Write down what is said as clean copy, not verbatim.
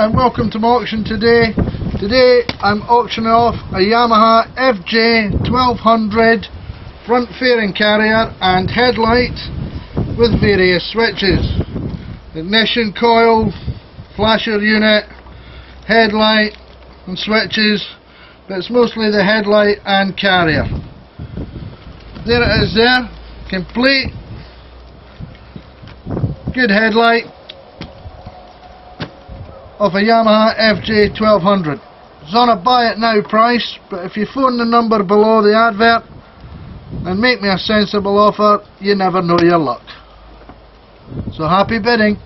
and welcome to my auction today. Today I'm auctioning off a Yamaha FJ1200 front fairing carrier and headlight with various switches. Ignition coil, flasher unit, headlight and switches, but it's mostly the headlight and carrier. There it is there, complete, good headlight of a Yamaha FJ1200. It's on a buy it now price, but if you phone the number below the advert and make me a sensible offer, you never know your luck. So happy bidding.